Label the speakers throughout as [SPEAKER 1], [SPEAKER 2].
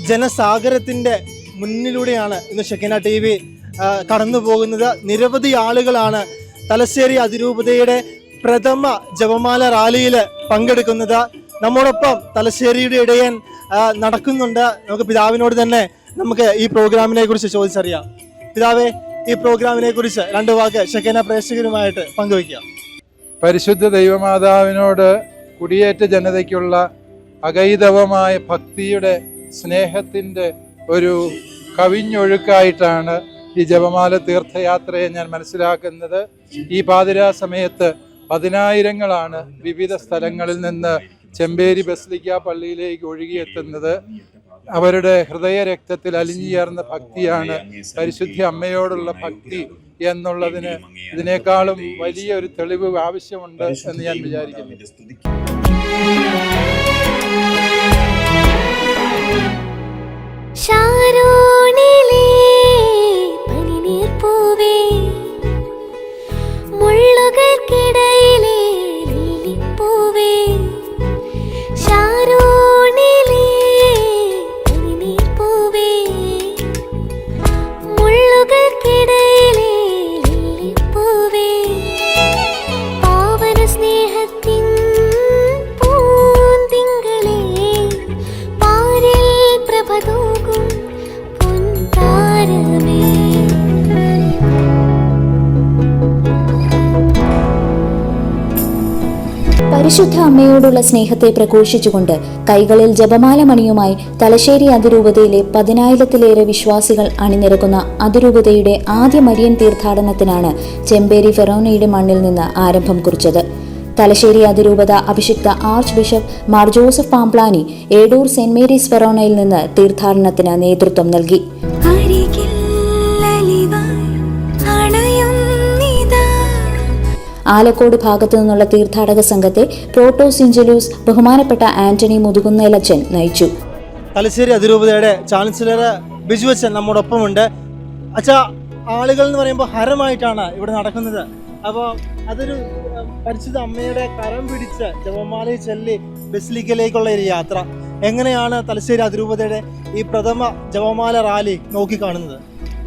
[SPEAKER 1] ജനസാഗരത്തിൻ്റെ മുന്നിലൂടെയാണ് ഇന്ന് Shekinah T V കടന്നു പോകുന്നത്. നിരവധി ആളുകളാണ് തലശ്ശേരി അതിരൂപതയുടെ പ്രഥമ ജപമാല റാലിയിൽ പങ്കെടുക്കുന്നത്. നമ്മോടൊപ്പം തലശ്ശേരിയുടെ ഇടയൻ നടക്കുന്നുണ്ട്. നമുക്ക് പിതാവിനോട് തന്നെ നമുക്ക് ഈ പ്രോഗ്രാമിനെ കുറിച്ച് ചോദിച്ചറിയാം. പിതാവേ, ഈ പ്രോഗ്രാമിനെ കുറിച്ച് രണ്ട് വാക്ക് ഷെക്കീന പ്രേക്ഷകരുമായിട്ട് പങ്കുവയ്ക്കാം.
[SPEAKER 2] പരിശുദ്ധ ദൈവമാതാവിനോട് കുടിയേറ്റ ജനതയ്ക്കുള്ള അഗൈതവമായ ഭക്തിയുടെ സ്നേഹത്തിൻ്റെ ഒരു കവിഞ്ഞൊഴുക്കായിട്ടാണ് ഈ ജപമാല തീർത്ഥയാത്രയെ ഞാൻ മനസ്സിലാക്കുന്നത്. ഈ പാതിരാ സമയത്ത് പതിനായിരങ്ങളാണ് വിവിധ സ്ഥലങ്ങളിൽ നിന്ന് ചെമ്പേരി ബസിലിക്ക പള്ളിയിലേക്ക് ഒഴുകിയെത്തുന്നത്. അവരുടെ ഹൃദയരക്തത്തിൽ അലിഞ്ഞു ചേർന്ന ഭക്തിയാണ് പരിശുദ്ധ അമ്മയോടുള്ള ഭക്തി എന്നുള്ളതിന് ഇതിനേക്കാളും വലിയൊരു തെളിവ് ആവശ്യമുണ്ട് എന്ന് ഞാൻ വിചാരിക്കുന്നു.
[SPEAKER 3] പരിശുദ്ധ അമ്മയോടുള്ള സ്നേഹത്തെ പ്രഘോഷിച്ചുകൊണ്ട് കൈകളിൽ ജപമാല മണിയുമായി തലശ്ശേരി അതിരൂപതയിലെ 10,000-ത്തിലേറെ വിശ്വാസികൾ അണിനിരക്കുന്ന അതിരൂപതയുടെ ആദ്യ മരിയൻ തീർത്ഥാടനത്തിനാണ് ചെമ്പേരി ഫെറോനയുടെ മണ്ണിൽ നിന്ന് ആരംഭം കുറിച്ചത്. തലശ്ശേരി അതിരൂപത അഭിഷിക്ത archbishop Mar Joseph Pamplany Edoor saint Mary's ഫെറോനയിൽ നിന്ന് തീർത്ഥാടനത്തിന് നേതൃത്വം നൽകി. ആലക്കോട് ഭാഗത്തു നിന്നുള്ള തീർത്ഥാടക സംഘത്തെ പ്രോട്ടോസ് ഇഞ്ചലൂസ് ബഹുമാനപ്പെട്ട ആന്റണി മുതുകുന്നേലച്ചൻ നയിച്ചു.
[SPEAKER 1] തലശ്ശേരി അതിരൂപതയുടെ ചാൻസലർ ബിജു അച്ഛൻ നമ്മോടൊപ്പമുണ്ട്. അച്ഛാ, ആളുകൾ എന്ന് പറയുമ്പോൾ ഹരമായിട്ടാണ് ഇവിടെ നടക്കുന്നത്. അപ്പോൾ അതൊരു പരിശുദ്ധ അമ്മയുടെ കരം പിടിച്ച് ജപമാലയിൽ ചൊല്ലി ബസിലിക്കയിലേക്കുള്ള ഒരു യാത്ര. എങ്ങനെയാണ് തലശ്ശേരി അതിരൂപതയുടെ ഈ പ്രഥമ ജപമാല റാലി നോക്കിക്കാണുന്നത്?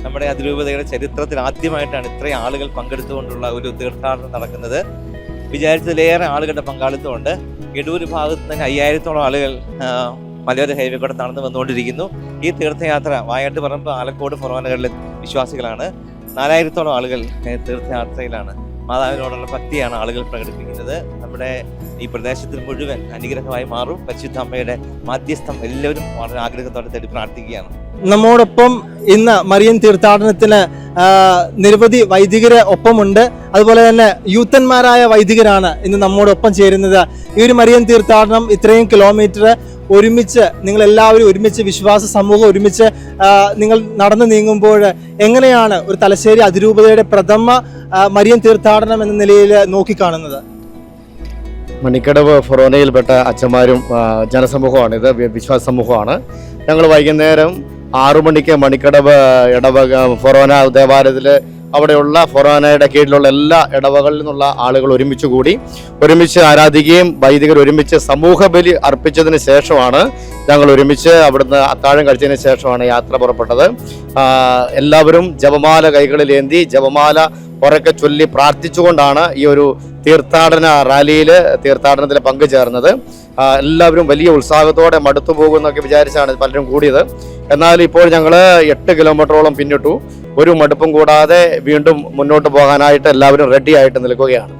[SPEAKER 4] നമ്മുടെ അതിരൂപതയുടെ ചരിത്രത്തിൽ ആദ്യമായിട്ടാണ് ഇത്രയും ആളുകൾ പങ്കെടുത്തുകൊണ്ടുള്ള ഒരു തീർത്ഥാടനം നടക്കുന്നത്. വിചാരിച്ചതിലേറെ ആളുകളുടെ പങ്കാളിത്തമുണ്ട്. എടൂർ ഭാഗത്ത് തന്നെ 5000-ത്തോളം ആളുകൾ മലയോര ഹൈവേ കൂടെ നടന്നു വന്നുകൊണ്ടിരിക്കുന്നു. ഈ തീർത്ഥയാത്ര വായാട്ടുപറമ്പ്, ആലക്കോട് ഫൊറോനകളിലെ വിശ്വാസികളാണ്. 4000-ത്തോളം ആളുകൾ തീർത്ഥയാത്രയിലാണ്. മാതാവിനോടുള്ള ഭക്തിയാണ് ആളുകൾ പ്രകടിപ്പിക്കുന്നത്. നമ്മുടെ ഈ പ്രദേശത്തിൽ മുഴുവൻ അനുഗ്രഹമായി മാറും. പരിശുദ്ധ അമ്മയുടെ മാധ്യസ്ഥം എല്ലാവരും വളരെ ആഗ്രഹത്തോടെ തേടി പ്രാർത്ഥിക്കുകയാണ്.
[SPEAKER 1] നമ്മോടൊപ്പം ഇന്ന് മറിയൻ തീർത്ഥാടനത്തിന് നിരവധി വൈദികരെ ഒപ്പമുണ്ട്. അതുപോലെ തന്നെ യൂത്തന്മാരായ വൈദികരാണ് ഇന്ന് നമ്മോടൊപ്പം ചേരുന്നത്. ഈ ഒരു മറിയൻ തീർത്ഥാടനം ഇത്രയും കിലോമീറ്റർ ഒരുമിച്ച് നിങ്ങളെല്ലാവരും ഒരുമിച്ച് വിശ്വാസ സമൂഹം ഒരുമിച്ച് നിങ്ങൾ നടന്നു നീങ്ങുമ്പോൾ എങ്ങനെയാണ് ഒരു തലശ്ശേരി അതിരൂപതയുടെ പ്രഥമ മറിയൻ തീർത്ഥാടനം എന്ന നിലയിൽ നോക്കിക്കാണുന്നത്?
[SPEAKER 5] മണിക്കടവ് ഫൊറോനയിൽപ്പെട്ട അച്ഛന്മാരും ജനസമൂഹമാണ്. ഇത് വിശ്വാസ സമൂഹമാണ്. ഞങ്ങൾ വൈകുന്നേരം 6 മണിക്ക് മണിക്കടവ് ഇടവക ഫൊറോന ദേവാലയത്തിൽ അവിടെയുള്ള ഫൊറോനയുടെ കീഴിലുള്ള എല്ലാ ഇടവകളിൽ നിന്നുള്ള ആളുകൾ ഒരുമിച്ച് ആരാധിക്കുകയും വൈദികർ ഒരുമിച്ച് സമൂഹ ബലി അർപ്പിച്ചതിന് ശേഷമാണ് ഞങ്ങൾ ഒരുമിച്ച് അവിടുന്ന് അത്താഴം കഴിച്ചതിന് ശേഷമാണ് യാത്ര പുറപ്പെട്ടത്. എല്ലാവരും ജപമാല കൈകളിൽ ഏന്തി ജപമാല ഉറക്കെ ചൊല്ലി പ്രാർത്ഥിച്ചുകൊണ്ടാണ് ഈ ഒരു തീർത്ഥാടനത്തിൽ പങ്കുചേർന്നത്. എല്ലാവരും വലിയ ഉത്സാഹത്തോടെ മടുത്തു പോകുന്നൊക്കെ വിചാരിച്ചാണ് പലരും കൂടിയത്. എന്നാൽ ഇപ്പോൾ ഞങ്ങൾ 8 കിലോമീറ്ററോളം പിന്നിട്ടു. ഒരു മടുപ്പും കൂടാതെ വീണ്ടും മുന്നോട്ട് പോകാനായിട്ട് എല്ലാവരും റെഡി ആയിട്ട് നിൽക്കുകയാണ്.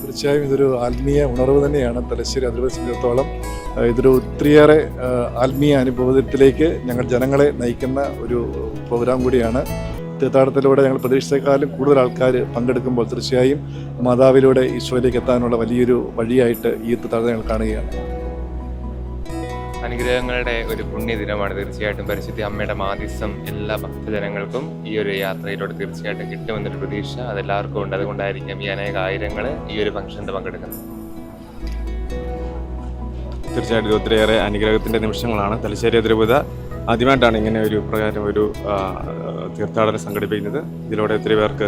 [SPEAKER 6] തീർച്ചയായും ഇതൊരു ആത്മീയ ഉണർവ് തന്നെയാണ്. തലശ്ശേരി അതിരൂപതയെ സംബന്ധിച്ചിടത്തോളം ഇതൊരു ഒത്തിരിയേറെ ആത്മീയ അനുഭവത്തിലേക്ക് ഞങ്ങൾ ജനങ്ങളെ നയിക്കുന്ന ഒരു പ്രോഗ്രാം കൂടിയാണ്. തീർത്ഥാടനത്തിലൂടെ ഞങ്ങൾ പ്രതീക്ഷിച്ചേക്കാളും കൂടുതൽ ആൾക്കാർ പങ്കെടുക്കുമ്പോൾ തീർച്ചയായും മാതാവിലൂടെ ഈശോയിലേക്ക് എത്താനുള്ള വലിയൊരു വഴിയായിട്ട് ഈ തീർത്ഥാടനം ഞങ്ങൾ കാണുകയാണ്.
[SPEAKER 7] അനുഗ്രഹങ്ങളുടെ ഒരു പുണ്യദിനമാണ്. തീർച്ചയായിട്ടും പരിശുദ്ധ അമ്മയുടെ മാധ്യസ്ഥം എല്ലാ ഭക്തജനങ്ങൾക്കും ഈ ഒരു യാത്രയിലൂടെ തീർച്ചയായിട്ടും കിട്ടുമെന്നൊരു പ്രതീക്ഷ അതെല്ലാവർക്കും ഉണ്ട്. അതുകൊണ്ടായിരിക്കും ഈ അനേക ആയിരങ്ങൾ ഈ ഒരു ഫംഗ്ഷനിൽ പങ്കെടുക്കുന്നത്.
[SPEAKER 8] തീർച്ചയായിട്ടും ഒത്തിരിയേറെ അനുഗ്രഹത്തിൻ്റെ നിമിഷങ്ങളാണ്. തലശ്ശേരി അതിരൂപത ആദ്യമായിട്ടാണ് ഇങ്ങനെ ഒരു പ്രകാരം ഒരു തീർത്ഥാടനം സംഘടിപ്പിക്കുന്നത്. ഇതിലൂടെ ഒത്തിരി പേർക്ക്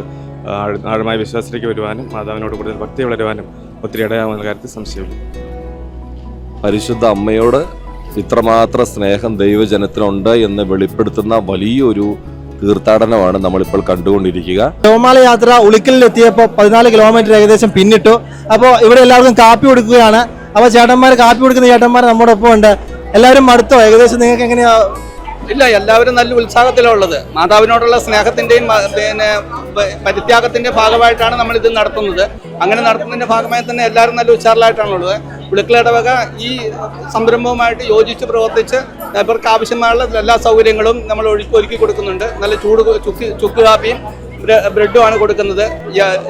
[SPEAKER 8] ആഴമായ വിശ്വാസത്തിലേക്ക് വരുവാനും മാതാവിനോട് കൂടുതൽ ഭക്തി വളരുവാനും ഒത്തിരി ഇടയാവുന്ന കാര്യത്തിൽ സംശയമില്ല.
[SPEAKER 9] പരിശുദ്ധ അമ്മയോട് ഇത്രമാത്രം സ്നേഹം ദൈവജനത്തിനുണ്ട് എന്ന് വെളിപ്പെടുത്തുന്ന വലിയൊരു തീർത്ഥാടനമാണ് നമ്മളിപ്പോൾ കണ്ടുകൊണ്ടിരിക്കുക.
[SPEAKER 1] ജപമാല യാത്ര ഉളിക്കലിൽ എത്തിയപ്പോൾ 14 കിലോമീറ്റർ ഏകദേശം പിന്നിട്ടു. അപ്പോൾ ഇവിടെ എല്ലാവർക്കും കാപ്പി കൊടുക്കുകയാണ്. അപ്പോൾ കാപ്പി കൊടുക്കുന്ന ചേട്ടന്മാർ നമ്മുടെ ഒപ്പം ഉണ്ട്. എല്ലാവരും മടുത്തോ? ഏകദേശം നിങ്ങൾക്ക് എങ്ങനെയാ?
[SPEAKER 10] ഇല്ല, എല്ലാവരും നല്ല ഉത്സാഹത്തിലാണ് ഉള്ളത്. മാതാവിനോടുള്ള സ്നേഹത്തിന്റെയും പിന്നെ പരിത്യാഗത്തിന്റെ ഭാഗമായിട്ടാണ് നമ്മൾ ഇത് നടത്തുന്നത്. അങ്ങനെ നടത്തുന്നതിന്റെ ഭാഗമായി തന്നെ എല്ലാവരും നല്ല ഉത്സാഹത്തിലായിട്ടാണുള്ളത്. ഉളിക്കലിടവക ഈ സംരംഭവുമായിട്ട് യോജിച്ച് പ്രവർത്തിച്ച് ഇവർക്ക് ആവശ്യമായുള്ള എല്ലാ സൗകര്യങ്ങളും നമ്മൾ ഒരുക്കി കൊടുക്കുന്നുണ്ട്. നല്ല ചുക്ക് കാപ്പിയും ബ്രെഡുമാണ് കൊടുക്കുന്നത്.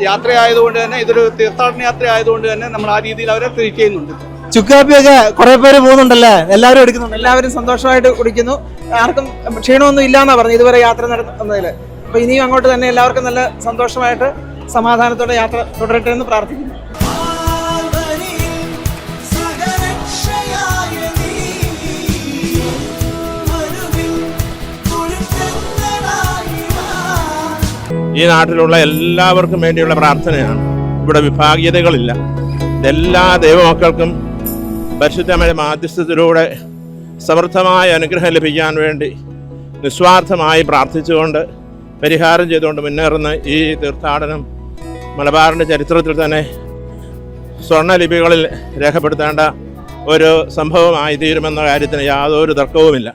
[SPEAKER 10] യാത്രയായതുകൊണ്ട് തന്നെ ഇതൊരു തീർത്ഥാടന യാത്ര ആയതുകൊണ്ട് തന്നെ നമ്മൾ ആ രീതിയിൽ അവരെ ട്രീറ്റ് ചെയ്യുന്നുണ്ട്.
[SPEAKER 1] ചുക്കാപ്പിയൊക്കെ കുറെ പേര് പോകുന്നുണ്ടല്ലേ? എല്ലാവരും എടുക്കുന്നുണ്ട്.
[SPEAKER 10] എല്ലാവരും സന്തോഷമായിട്ട് കുടിക്കുന്നു. ആർക്കും ക്ഷീണമൊന്നും ഇല്ലാന്നാ പറഞ്ഞു ഇതുവരെ യാത്ര നടത്തുന്നതിൽ. അപ്പൊ ഇനിയും അങ്ങോട്ട് തന്നെ എല്ലാവർക്കും നല്ല സന്തോഷമായിട്ട് സമാധാനത്തോടെ യാത്ര തുടരട്ടെ എന്ന് പ്രാർത്ഥിക്കുന്നു.
[SPEAKER 11] ഈ നാട്ടിലുള്ള എല്ലാവർക്കും വേണ്ടിയുള്ള പ്രാർത്ഥനയാണ്. ഇവിടെ വിഭാഗീയതകളില്ല. എല്ലാ ദൈവമക്കൾക്കും പരിശുദ്ധമായ മാധ്യസ്ഥത്തിലൂടെ സമൃദ്ധമായ അനുഗ്രഹം ലഭിക്കാൻ വേണ്ടി നിസ്വാർത്ഥമായി പ്രാർത്ഥിച്ചുകൊണ്ട് പരിഹാരം ചെയ്തുകൊണ്ട് മുന്നേറുന്ന ഈ തീർത്ഥാടനം മലബാറിൻ്റെ ചരിത്രത്തിൽ തന്നെ സ്വർണ്ണലിപികളിൽ രേഖപ്പെടുത്തേണ്ട ഒരു സംഭവമായി തീരുമെന്ന കാര്യത്തിന് യാതൊരു തർക്കവുമില്ല.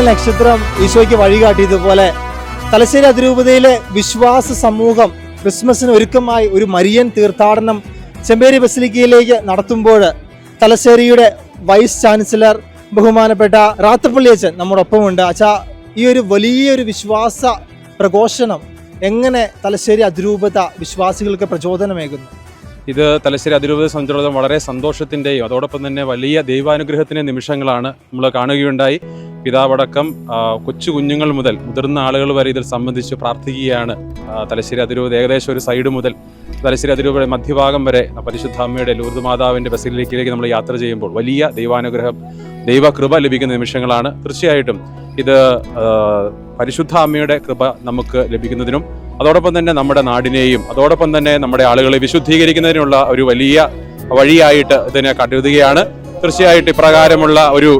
[SPEAKER 1] നക്ഷത്രം ഈശോയ്ക്ക് വഴികാട്ടിയതുപോലെ തലശ്ശേരി അതിരൂപതയിലെ വിശ്വാസ സമൂഹം ക്രിസ്മസിന് ഒരുക്കമായി ഒരു മരിയൻ തീർത്ഥാടനം ചെമ്പേരി ബസിലിക്കയിലേക്ക് നടത്തുമ്പോൾ തലശ്ശേരിയുടെ വൈസ് ചാൻസലർ ബഹുമാനപ്പെട്ട റാത്തപ്പള്ളി അച്ഛൻ നമ്മോടൊപ്പമുണ്ട്. അച്ഛാ, ഈ ഒരു വലിയൊരു വിശ്വാസ പ്രഘോഷണം എങ്ങനെ തലശ്ശേരി അതിരൂപത വിശ്വാസികൾക്ക് പ്രചോദനമേകുന്നു?
[SPEAKER 12] ഇത് തലശ്ശേരി അതിരൂപതയെ സംബന്ധിച്ചിടത്തോളം വളരെ സന്തോഷത്തിൻ്റെയും അതോടൊപ്പം തന്നെ വലിയ ദൈവാനുഗ്രഹത്തിൻ്റെ നിമിഷങ്ങളാണ് നമ്മൾ കാണുകയുണ്ടായി. പിതാവടക്കം കൊച്ചു കുഞ്ഞുങ്ങൾ മുതൽ മുതിർന്ന ആളുകൾ വരെ ഇതിൽ സംബന്ധിച്ച് പ്രാർത്ഥിക്കുകയാണ്. തലശ്ശേരി അതിരൂപത ഏകദേശം ഒരു സൈഡ് മുതൽ തലശ്ശേരി അതിരൂപതയുടെ മധ്യഭാഗം വരെ പരിശുദ്ധ അമ്മയുടെ ലൂർദ് മാതാവിൻ്റെ ബസിലിക്കയിലേക്ക് നമ്മൾ യാത്ര ചെയ്യുമ്പോൾ വലിയ ദൈവാനുഗ്രഹം, ദൈവകൃപ ലഭിക്കുന്ന നിമിഷങ്ങളാണ്. തീർച്ചയായിട്ടും ഇത് പരിശുദ്ധ അമ്മയുടെ കൃപ നമുക്ക് ലഭിക്കുന്നതിനും അതോടൊപ്പം തന്നെ നമ്മുടെ നാടിനെയും അതോടൊപ്പം തന്നെ നമ്മുടെ ആളുകളെ വിശുദ്ധീകരിക്കുന്നതിനുള്ള ഒരു വലിയ വഴിയായിട്ട് ഇതിനെ കരുതുകയാണ്. തീർച്ചയായിട്ടും ഇപ്രകാരമുള്ള ഒരു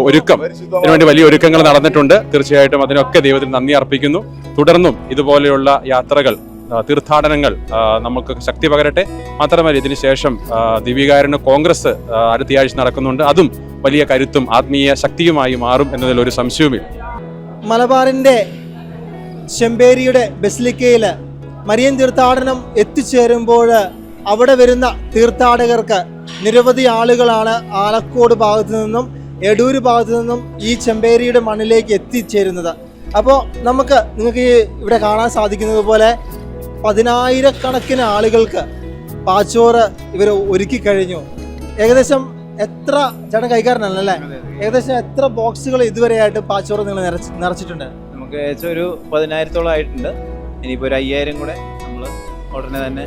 [SPEAKER 12] ഒരുക്കം ഇതിനുവേണ്ടി വലിയ ഒരുക്കങ്ങൾ നടന്നിട്ടുണ്ട്. തീർച്ചയായിട്ടും അതിനൊക്കെ ദൈവത്തിന് നന്ദി അർപ്പിക്കുന്നു. തുടർന്നും ഇതുപോലെയുള്ള യാത്രകൾ, തീർത്ഥാടനങ്ങൾ നമുക്ക് ശക്തി പകരട്ടെ. മാത്രമല്ല ഇതിന് ശേഷം ദിവ്യകാരുണ്യ കോൺഗ്രസ് അടുത്തയാഴ്ച നടക്കുന്നുണ്ട്. അതും വലിയ കരുത്തും ആത്മീയ ശക്തിയുമായി മാറും എന്നതിൽ ഒരു സംശയവുമില്ല.
[SPEAKER 1] മലബാറിൻ്റെ ചെമ്പേരിയുടെ ബസിലിക്കയിൽ മരിയൻ തീർത്ഥാടനം എത്തിച്ചേരുമ്പോൾ അവിടെ വരുന്ന തീർത്ഥാടകർക്ക് നിരവധി ആളുകളാണ് ആലക്കോട് ഭാഗത്തു നിന്നും എടൂര് ഭാഗത്തു നിന്നും ഈ ചെമ്പേരിയുടെ മണ്ണിലേക്ക് എത്തിച്ചേരുന്നത്. അപ്പോൾ നിങ്ങൾക്ക് ഇവിടെ കാണാൻ സാധിക്കുന്നത് പോലെ 10,000 ആളുകൾക്ക് പാച്ചോറ് ഇവർ ഒരുക്കി കഴിഞ്ഞു. ഏകദേശം എത്ര ചേട്ടൻ കൈക്കാരനല്ലേ, ഏകദേശം എത്ര ബോക്സുകൾ ഇതുവരെയായിട്ട് പാച്ചോറ് നിങ്ങൾ നിറച്ചിട്ടുണ്ട്?
[SPEAKER 13] നമുക്ക് ഏകദേശം ഒരു 10,000-ഓളം ആയിട്ടുണ്ട്. ഇനിയിപ്പോൾ ഒരു 5,000 കൂടെ നമ്മൾ ഉടനെ തന്നെ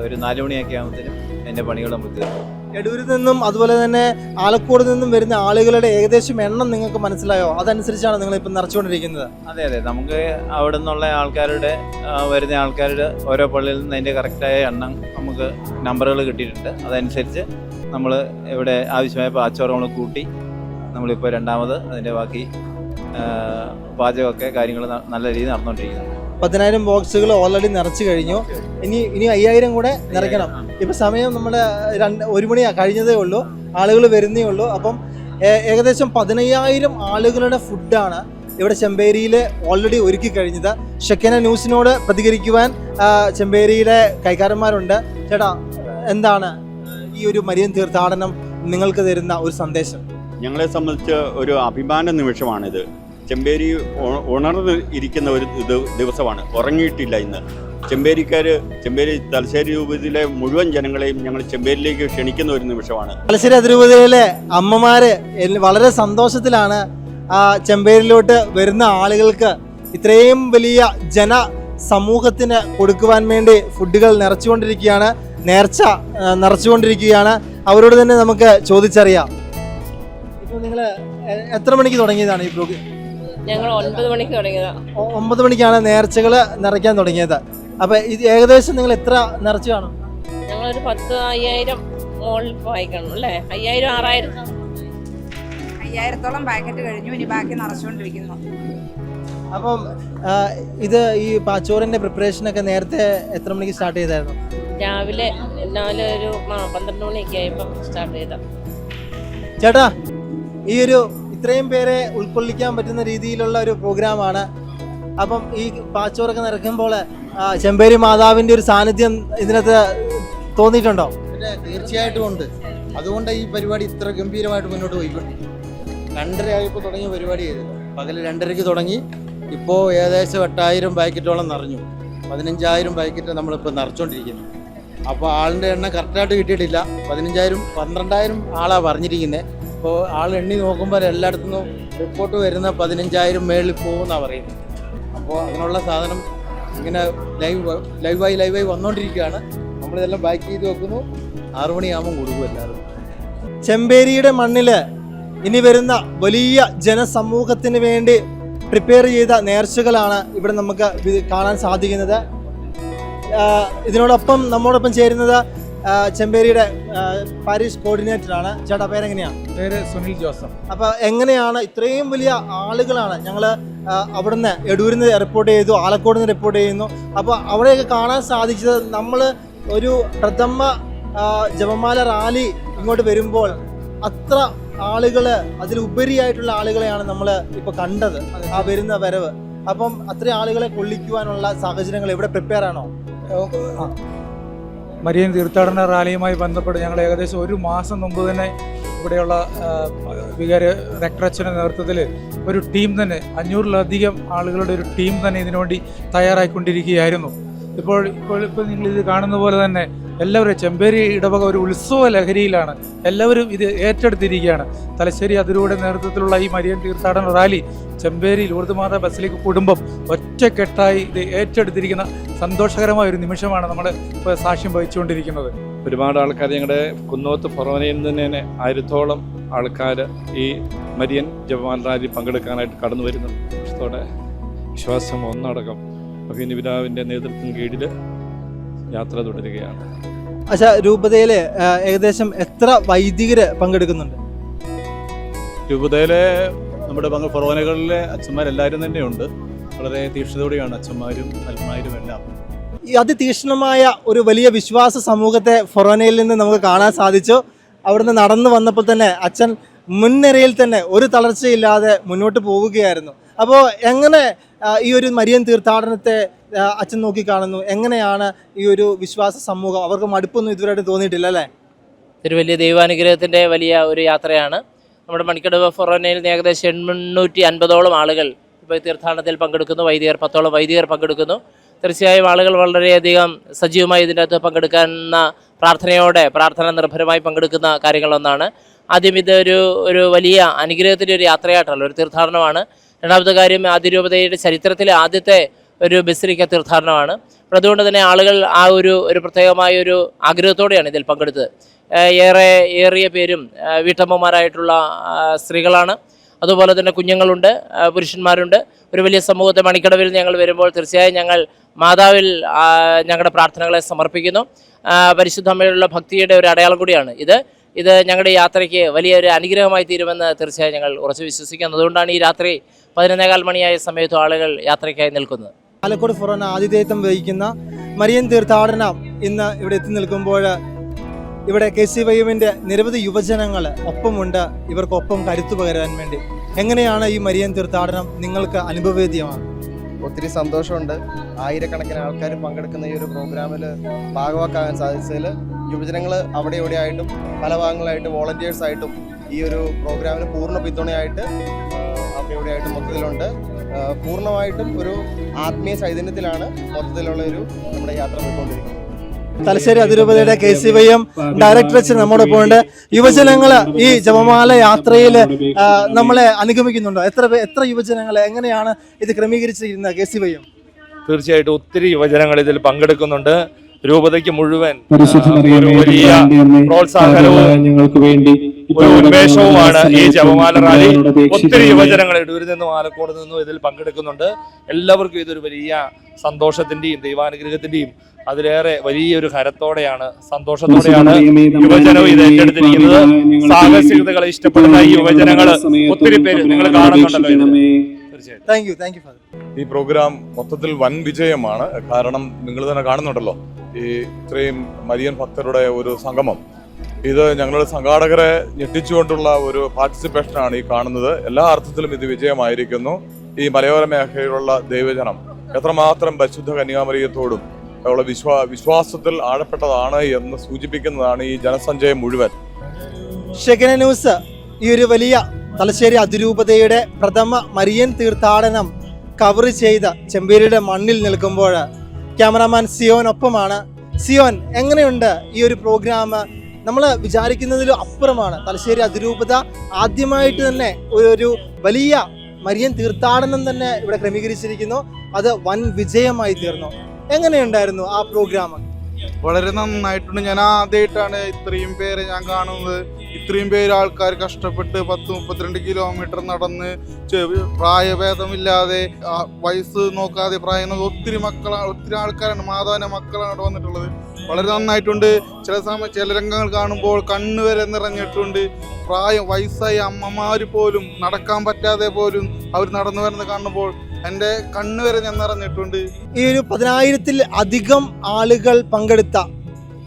[SPEAKER 13] ഒരു 4 മണിയൊക്കെ ആകുമ്പോഴത്തേനും അതിൻ്റെ പണികൾ നമുക്ക് തീർക്കും.
[SPEAKER 1] എടൂരിൽ നിന്നും അതുപോലെ തന്നെ ആലക്കോട് നിന്നും വരുന്ന ആളുകളുടെ ഏകദേശം എണ്ണം നിങ്ങൾക്ക് മനസ്സിലായോ? അതനുസരിച്ചാണ് നിങ്ങൾ ഇപ്പം നിറച്ചുകൊണ്ടിരിക്കുന്നത്?
[SPEAKER 13] അതെ, നമുക്ക് അവിടെ നിന്നുള്ള വരുന്ന ആൾക്കാരുടെ ഓരോ പള്ളിയിൽ നിന്ന് അതിൻ്റെ കറക്റ്റായ എണ്ണം നമുക്ക് നമ്പറുകൾ കിട്ടിയിട്ടുണ്ട്. അതനുസരിച്ച് നമ്മൾ ഇവിടെ ആവശ്യമായ പാച്ചോറങ്ങൾ കൂട്ടി നമ്മളിപ്പോൾ രണ്ടാമത് അതിൻ്റെ ബാക്കി പാചകമൊക്കെ കാര്യങ്ങൾ നല്ല രീതിയിൽ നടന്നുകൊണ്ടിരിക്കുന്നു.
[SPEAKER 1] 10,000 ബോക്സുകൾ ഓൾറെഡി നിറച്ചു കഴിഞ്ഞു. ഇനി 5,000 കൂടെ നിറയ്ക്കണം. ഇപ്പം സമയം നമ്മുടെ 1 മണി കഴിഞ്ഞതേ ഉള്ളൂ, ആളുകൾ വരുന്നേ ഉള്ളൂ. അപ്പം ഏകദേശം 15,000 ആളുകളുടെ ഫുഡാണ് ഇവിടെ ചെമ്പേരിയിൽ ഓൾറെഡി ഒരുക്കി കഴിഞ്ഞത്. ഷെക്കന ന്യൂസിനോട് പ്രതികരിക്കുവാൻ ചെമ്പേരിയിലെ കൈക്കാരന്മാരുണ്ട്. ചേട്ടാ, എന്താണ് ഈ ഒരു മരിയൻ തീർത്ഥാടനം നിങ്ങൾക്ക് തരുന്ന ഒരു സന്ദേശം?
[SPEAKER 14] ഞങ്ങളെ സംബന്ധിച്ച് ഒരു അഭിമാന നിമിഷമാണിത്. ചെമ്പേരി ഉണർന്ന് ഇരിക്കുന്ന ഒരു ദിവസമാണ്, ഉറങ്ങിയിട്ടില്ല ഇന്ന്. ചെമ്പേരി തലശ്ശേരി രൂപതയിലെ മുഴുവൻ ജനങ്ങളെയും ഞങ്ങൾ ചെമ്പേരിയിലേക്ക് ക്ഷണിക്കുന്ന ഒരു നിമിഷമാണ്.
[SPEAKER 1] തലശ്ശേരി അതിരൂപതയിലെ അമ്മമാര് വളരെ സന്തോഷത്തിലാണ്. ചെമ്പേരിയിലോട്ട് വരുന്ന ആളുകൾക്ക് ഇത്രയും വലിയ സമൂഹത്തിന് കൊടുക്കുവാൻ വേണ്ടി ഫുഡുകൾ നിറച്ചുകൊണ്ടിരിക്കുകയാണ്. നേർച്ച നിറച്ചുകൊണ്ടിരിക്കുകയാണ്. അവരോട് തന്നെ നമുക്ക് ചോദിച്ചറിയാം. ഇപ്പോൾ നിങ്ങൾ എത്ര മണിക്ക് തുടങ്ങിയതാണ് ഈ പ്രോഗ്രാം?
[SPEAKER 15] ഞങ്ങൾ 9 മണിക്ക് തുടങ്ങിയതാണ്.
[SPEAKER 1] 9 മണിക്കാണ് നേർച്ചകൾ നിറയ്ക്കാൻ തുടങ്ങിയത്. അപ്പോൾ ഇത് ഏകദേശം നിങ്ങൾ എത്ര നിറച്ചു കാണും?
[SPEAKER 15] ഞങ്ങളൊരു 10,000 മുകളിൽ വായിക്കണം അല്ലേ? 5,000 6,000
[SPEAKER 16] 5000-ഓളം പാക്കറ്റ് കഴിഞ്ഞു. ഇനി ബാക്കി നിറച്ചുകൊണ്ടിരിക്കുന്നു.
[SPEAKER 1] അപ്പം ഇത് ഈ പാച്ചോറിന്റെ പ്രിപ്പറേഷനൊക്കെ നേരത്തെ എത്ര മണിക്ക് സ്റ്റാർട്ട് ചെയ്തായിരുന്നു?
[SPEAKER 15] രാവിലെ ഒരു 12 മണിയൊക്കെ ആയപ്പോൾ സ്റ്റാർട്ട് ചെയ്ത.
[SPEAKER 1] ചേട്ടാ, ഈ ഒരു ഇത്രയും പേരെ ഉൾക്കൊള്ളിക്കാൻ പറ്റുന്ന രീതിയിലുള്ള ഒരു പ്രോഗ്രാമാണ്. അപ്പം ഈ പാച്ചോറൊക്കെ നിറയ്ക്കുമ്പോൾ ചെമ്പേരി മാതാവിൻ്റെ ഒരു സാന്നിധ്യം ഇതിനകത്ത് തോന്നിയിട്ടുണ്ടോ?
[SPEAKER 17] പിന്നെ തീർച്ചയായിട്ടും ഉണ്ട്. അതുകൊണ്ട് ഈ പരിപാടി ഇത്ര ഗംഭീരമായിട്ട് മുന്നോട്ട് പോയിക്കൊണ്ടിരിക്കും. 2:30 ആയപ്പോൾ തുടങ്ങിയ പരിപാടി ചെയ്തത്. പകൽ 2:30-ക്ക് തുടങ്ങി. ഇപ്പോൾ ഏകദേശം 8000 പാക്കറ്റോളം നിറഞ്ഞു. 15,000 പാക്കറ്റ് നമ്മളിപ്പോൾ നിറച്ചുകൊണ്ടിരിക്കുന്നു. അപ്പോൾ ആളിൻ്റെ എണ്ണം കറക്റ്റായിട്ട് കിട്ടിയിട്ടില്ല. 15,000 12,000 ആളാണ് പറഞ്ഞിരിക്കുന്നത്. അപ്പോൾ ആൾ എണ്ണി നോക്കുമ്പോൾ എല്ലായിടത്തുനിന്നും റിപ്പോർട്ട് വരുന്ന 15,000 മേളിൽ പോകുമെന്നാണ് പറയുന്നത്. അപ്പോൾ അതിനുള്ള സാധനം ഇങ്ങനെ ലൈവായി വന്നുകൊണ്ടിരിക്കുകയാണ്. നമ്മളിതെല്ലാം പാക്ക് ചെയ്ത് വെക്കുന്നു. 6 മണിയാകുമ്പോൾ കൊടുക്കും എല്ലാവരും.
[SPEAKER 1] ചെമ്പേരിയുടെ മണ്ണിൽ ഇനി വരുന്ന വലിയ ജനസമൂഹത്തിന് വേണ്ടി പ്രിപ്പയർ ചെയ്ത നേർച്ചകളാണ് ഇവിടെ നമുക്ക് കാണാൻ സാധിക്കുന്നത്. ഇതിനോടൊപ്പം നമ്മോടൊപ്പം ചേരുന്നത് ചെമ്പേരിയുടെ പാരീഷ് കോർഡിനേറ്ററാണ്. ചേട്ടാ, പേരെങ്ങനെയാണ്?
[SPEAKER 2] പേര് സുനിൽ ജോസഫ്.
[SPEAKER 1] അപ്പോൾ എങ്ങനെയാണ് ഇത്രയും വലിയ ആളുകളാണ്? ഞങ്ങൾ അവിടുന്ന് എടൂരിൽ നിന്ന് റിപ്പോർട്ട് ചെയ്തു, ആലക്കോട് നിന്ന് റിപ്പോർട്ട് ചെയ്യുന്നു. അപ്പോൾ അവിടെയൊക്കെ കാണാൻ സാധിച്ചത് നമ്മൾ ഒരു പ്രഥമ ജപമാല റാലി ഇങ്ങോട്ട് വരുമ്പോൾ അത്ര ആളുകൾ, അതിലുപരിയായിട്ടുള്ള ആളുകളെയാണ് നമ്മൾ ഇപ്പോൾ കണ്ടത് ആ വരുന്ന വരവ്. അപ്പം അത്രയും ആളുകളെ കൊള്ളിക്കുവാനുള്ള സാഹചര്യങ്ങൾ ഇവിടെ പ്രിപ്പയർ ആണോ?
[SPEAKER 2] മരിയൻ തീർത്ഥാടന റാലിയുമായി ബന്ധപ്പെട്ട് ഞങ്ങൾ ഏകദേശം 1 മാസം മുമ്പ് തന്നെ ഇവിടെയുള്ള വികാരി റെക്ടറച്ചൻ്റെ നേതൃത്വത്തിൽ ഒരു ടീം തന്നെ 500-ലധികം ആളുകളുടെ ഒരു ടീം തന്നെ ഇതിനുവേണ്ടി തയ്യാറായിക്കൊണ്ടിരിക്കുകയായിരുന്നു. ഇപ്പോൾ നിങ്ങളിത് കാണുന്ന പോലെ തന്നെ എല്ലാവരും ചെമ്പേരി ഇടവക ഒരു ഉത്സവ ലഹരിയിലാണ്. എല്ലാവരും ഇത് ഏറ്റെടുത്തിരിക്കുകയാണ്. തലശ്ശേരി അതിരൂടെ നേതൃത്വത്തിലുള്ള ഈ മരിയൻ തീർത്ഥാടന റാലി ചെമ്പേരി ലൂർദ് മാതാ ബസലിക്ക കുടുംബം ഒറ്റക്കെട്ടായി ഇത് ഏറ്റെടുത്തിരിക്കുന്ന സന്തോഷകരമായ ഒരു നിമിഷമാണ് നമ്മൾ ഇപ്പോൾ സാക്ഷ്യം വഹിച്ചുകൊണ്ടിരിക്കുന്നത്.
[SPEAKER 18] ഒരുപാട് ആൾക്കാർ ഞങ്ങളുടെ കുന്നോത്ത് ഫൊറോനയിൽ നിന്ന് തന്നെ 1000-ഓളം ആൾക്കാർ ഈ മരിയൻ ജപമാല റാലി പങ്കെടുക്കാനായിട്ട് കടന്നു വരുന്നു. വിശ്വാസത്തോടെ വിശ്വാസം ഒന്നടക്കം അഭിനയ പിതാവിൻ്റെ നേതൃത്വം കീഴിൽ യാത്ര തുടരുകയാണ്.
[SPEAKER 1] അച്ഛാ, രൂപതയിൽ ഏകദേശം എത്ര വൈദികർ പങ്കെടുക്കുന്നുണ്ട്?
[SPEAKER 18] രൂപതയിലെ നമ്മുടെ ഫൊറോനകളിലെ അച്ഛന്മാരെല്ലാവരും തന്നെയുണ്ട്. വളരെ തീക്ഷ്ണതയോടെയാണ് അച്ഛന്മാരും അൽമാരും എല്ലാം.
[SPEAKER 1] ഈ അതിതീക്ഷ്ണമായ ഒരു വലിയ വിശ്വാസ സമൂഹത്തെ ഫൊറോനയിൽ നിന്ന് നമുക്ക് കാണാൻ സാധിച്ചു. അവിടുന്ന് നടന്നു വന്നപ്പോൾ തന്നെ അച്ഛൻ മുൻനിരയിൽ തന്നെ ഒരു തളർച്ചയില്ലാതെ മുന്നോട്ട് പോവുകയായിരുന്നു. അപ്പോൾ എങ്ങനെ ഈ ഒരു മരിയൻ തീർത്ഥാടനത്തെ അച്ഛൻ നോക്കി കാണുന്നു? എങ്ങനെയാണ് ഈ ഒരു വിശ്വാസ സമൂഹം? അവർക്ക് മടുപ്പൊന്നും ഇതുവരെയായിട്ട് തോന്നിയിട്ടില്ല അല്ലേ?
[SPEAKER 15] ഒരു വലിയ ദൈവാനുഗ്രഹത്തിൻ്റെ വലിയ ഒരു യാത്രയാണ്. നമ്മുടെ മണിക്കടവ് ഫൊറോനയിൽ നിന്ന് ഏകദേശം 850-ഓളം ആളുകൾ ഇപ്പോൾ തീർത്ഥാടനത്തിൽ പങ്കെടുക്കുന്നു. 10-ഓളം വൈദികർ പങ്കെടുക്കുന്നു. തീർച്ചയായും ആളുകൾ വളരെയധികം സജീവമായി ഇതിൻ്റെ അകത്ത് പങ്കെടുക്കുന്ന പ്രാർത്ഥന നിർഭരമായി പങ്കെടുക്കുന്ന കാര്യങ്ങളൊന്നാണ്. ആദ്യം ഇത് ഒരു വലിയ അനുഗ്രഹത്തിൻ്റെ ഒരു യാത്രയായിട്ടല്ല, ഒരു തീർത്ഥാടനമാണ്. രണ്ടാമത്തെ കാര്യം, അതിരൂപതയുടെ ചരിത്രത്തിലെ ആദ്യത്തെ ഒരു ബസിലിക്ക തീർത്ഥാടനമാണ്. അതുകൊണ്ട് തന്നെ ആളുകൾ ആ ഒരു പ്രത്യേകമായൊരു ആഗ്രഹത്തോടെയാണ് ഇതിൽ പങ്കെടുത്തത്. ഏറിയ പേരും വീട്ടമ്മമാരായിട്ടുള്ള സ്ത്രീകളാണ്. അതുപോലെ തന്നെ കുഞ്ഞുങ്ങളുണ്ട്, പുരുഷന്മാരുണ്ട്. ഒരു വലിയ സമൂഹത്തെ മണിക്കടവിൽ ഞങ്ങൾ വരുമ്പോൾ തീർച്ചയായും ഞങ്ങൾ മാതാവിൽ ഞങ്ങളുടെ പ്രാർത്ഥനകളെ സമർപ്പിക്കുന്നു. പരിശുദ്ധ അമ്മയോടുള്ള ഭക്തിയുടെ ഒരു അടയാളം കൂടിയാണ് ഇത് ഞങ്ങളുടെ യാത്രയ്ക്ക് വലിയൊരു അനുഗ്രഹമായി തീരുമെന്ന് തീർച്ചയായും ഞങ്ങൾ ഉറച്ചു വിശ്വസിക്കുന്നു. അതുകൊണ്ടാണ് ഈ രാത്രി 11:15 മണിയായ സമയത്ത് ആളുകൾ യാത്രയ്ക്കായി നിൽക്കുന്നത്.
[SPEAKER 1] ആലക്കോട് ഫൊറോന ആതിഥേയത്വം വഹിക്കുന്ന മരിയൻ തീർത്ഥാടനം ഇന്ന് ഇവിടെ എത്തി നിൽക്കുമ്പോൾ ഇവിടെ KCYM-ന്റെ നിരവധി യുവജനങ്ങൾ ഒപ്പമുണ്ട്. ഇവർക്കൊപ്പം കരുത്തു പകരാൻ വേണ്ടി. എങ്ങനെയാണ് ഈ മരിയൻ തീർത്ഥാടനം നിങ്ങൾക്ക് അനുഭവവേദ്യമാണ്?
[SPEAKER 19] ഒത്തിരി സന്തോഷമുണ്ട്. ആയിരക്കണക്കിന് ആൾക്കാർ പങ്കെടുക്കുന്ന ഈ ഒരു പ്രോഗ്രാമിൽ ഭാഗവാക്കാകാൻ സാധിച്ചതിൽ യുവജനങ്ങൾ അവിടെ ഇവിടെയായിട്ടും പല ഭാഗങ്ങളായിട്ട് വോളണ്ടിയേഴ്സായിട്ടും ഈ ഒരു പ്രോഗ്രാമിന് പൂർണ്ണ പിന്തുണയായിട്ട് അവിടെ ഇവിടെയായിട്ടും മൊത്തത്തിലുണ്ട്. പൂർണ്ണമായിട്ടും ഒരു ആത്മീയ ചൈതന്യത്തിലാണ് മൊത്തത്തിലുള്ള നമ്മുടെ യാത്ര പോയിക്കൊണ്ടിരിക്കുന്നത്.
[SPEAKER 1] തലശ്ശേരി അതിരൂപതയുടെ KCYM ഡയറക്ടർ നമ്മോടൊപ്പം ഉണ്ട്. യുവജനങ്ങൾ ഈ ജപമാല യാത്രയിൽ നമ്മളെ അനുഗമിക്കുന്നുണ്ടോ? എത്ര യുവജനങ്ങൾ, എങ്ങനെയാണ് ഇത് ക്രമീകരിച്ചിരിക്കുന്നത് KCYM?
[SPEAKER 18] തീർച്ചയായിട്ടും ഒത്തിരി യുവജനങ്ങൾ ഇതിൽ പങ്കെടുക്കുന്നുണ്ട്.
[SPEAKER 20] രൂപതയ്ക്ക് മുഴുവൻ ഒരു വലിയ പ്രോത്സാഹനവും
[SPEAKER 21] ഞങ്ങൾക്ക് വേണ്ടി
[SPEAKER 20] ഒരു ഉന്മേഷവുമാണ് ഈ ജപമാല റാലി. ഒത്തിരി യുവജനങ്ങൾ ഇടൂരിൽ നിന്നും ആലക്കോട് നിന്നും ഇതിൽ പങ്കെടുക്കുന്നുണ്ട്. എല്ലാവർക്കും ഇതൊരു വലിയ സന്തോഷത്തിന്റെയും ദൈവാനുഗ്രഹത്തിന്റെയും അതിലേറെ വലിയൊരു ഹരത്തോടെയാണ് സന്തോഷത്തോടെയാണ് യുവജനവും ഇത് ഏറ്റെടുത്തിരിക്കുന്നത്. സാഹസികതകളെ ഇഷ്ടപ്പെടുന്ന ഈ യുവജനങ്ങൾ ഒത്തിരി പേര് നിങ്ങൾ കാണുന്നുണ്ടല്ലോ.
[SPEAKER 1] താങ്ക് യു
[SPEAKER 22] ഈ പ്രോഗ്രാം മൊത്തത്തിൽ വൻ വിജയമാണ്. കാരണം നിങ്ങൾ തന്നെ കാണുന്നുണ്ടല്ലോ ഈ ഇത്രയും മരിയൻ ഭക്തരുടെ ഒരു സംഗമം. ഇത് ഞങ്ങളുടെ സംഘാടകരെ ഞെട്ടിച്ചുകൊണ്ടുള്ള ഒരു പാർട്ടിസിപ്പേഷനാണ് ഈ കാണുന്നത്. എല്ലാ അർത്ഥത്തിലും ഇത് വിജയമായിരിക്കുന്നു. ഈ മലയോര മേഖലയിലുള്ള ദൈവജനം എത്രമാത്രം പരിശുദ്ധ കന്യാമറിയത്തോടും ഉള്ള വിശ്വാസത്തിൽ ആഴപ്പെട്ടതാണ് എന്ന് സൂചിപ്പിക്കുന്നതാണ് ഈ ജനസഞ്ചയം മുഴുവൻ.
[SPEAKER 1] ഷെഗന ന്യൂസ് ഈ ഒരു വലിയ തലശ്ശേരി അതിരൂപതയുടെ പ്രഥമ മരിയൻ തീർത്ഥാടനം കവർ ചെയ്ത ചെമ്പേരിയുടെ മണ്ണിൽ നിൽക്കുമ്പോൾ ക്യാമറാമാൻ സിയോനൊപ്പമാണ്. സിയോൻ, എങ്ങനെയുണ്ട് ഈ ഒരു പ്രോഗ്രാം? നമ്മൾ വിചാരിക്കുന്നതിലും അപ്പുറമാണ്. തലശ്ശേരി അതിരൂപത ആദ്യമായിട്ട് തന്നെ ഒരു വലിയ മരിയൻ തീർത്ഥാടനം തന്നെ ഇവിടെ ക്രമീകരിച്ചിരിക്കുന്നു. അത് വൻ വിജയമായി തീർന്നു. എങ്ങനെയുണ്ടായിരുന്നു ആ പ്രോഗ്രാം?
[SPEAKER 23] വളരെ നന്നായിട്ടുണ്ട്. ഞാൻ ആദ്യമായിട്ടാണ് ഇത്രയും പേരെ ഞാൻ കാണുന്നത്. ഇത്രയും പേര് ആൾക്കാർ കഷ്ടപ്പെട്ട് 10-32 കിലോമീറ്റർ നടന്ന് പ്രായഭേദമില്ലാതെ വയസ്സ് നോക്കാതെ പ്രായം ഒത്തിരി ആൾക്കാരാണ്, മാതാവിന്റെ മക്കളാണ് അവിടെ വന്നിട്ടുള്ളത്. വളരെ നന്നായിട്ടുണ്ട്. ചില രംഗങ്ങൾ കാണുമ്പോൾ കണ്ണ് വരെ നിറഞ്ഞിട്ടുണ്ട്. വയസ്സായ അമ്മമാര് പോലും നടക്കാൻ പറ്റാതെ പോലും അവർ നടന്നു വരുന്നത് കാണുമ്പോൾ എൻ്റെ കണ്ണ് വരെ ഞാൻ നിറഞ്ഞിട്ടുണ്ട്.
[SPEAKER 1] ഈ ഒരു 10,000-ൽ അധികം ആളുകൾ പങ്കെടുത്ത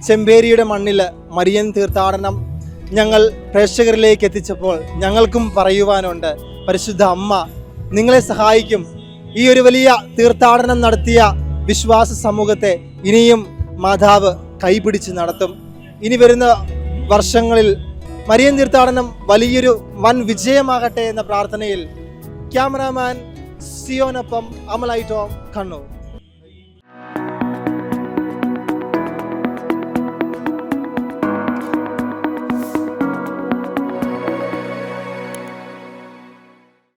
[SPEAKER 1] ചെമ്പേരിയുടെ മണ്ണിൽ മരിയൻ തീർത്ഥാടനം ഞങ്ങൾ പ്രേക്ഷകരിലേക്ക് എത്തിച്ചപ്പോൾ ഞങ്ങൾക്കും പറയുവാനുണ്ട്. പരിശുദ്ധ അമ്മ നിങ്ങളെ സഹായിക്കും. ഈ ഒരു വലിയ തീർത്ഥാടനം നടത്തിയ വിശ്വാസ സമൂഹത്തെ ഇനിയും മാതാവ് കൈപിടിച്ച് നടത്തും. ഇനി വരുന്ന വർഷങ്ങളിൽ മരിയൻ തീർത്ഥാടനം വലിയൊരു വൻ വിജയമാകട്ടെ എന്ന പ്രാർത്ഥനയിൽ ക്യാമറാമാൻ സിയോനൊപ്പം അമലൈ ടോം, കണ്ണൂർ.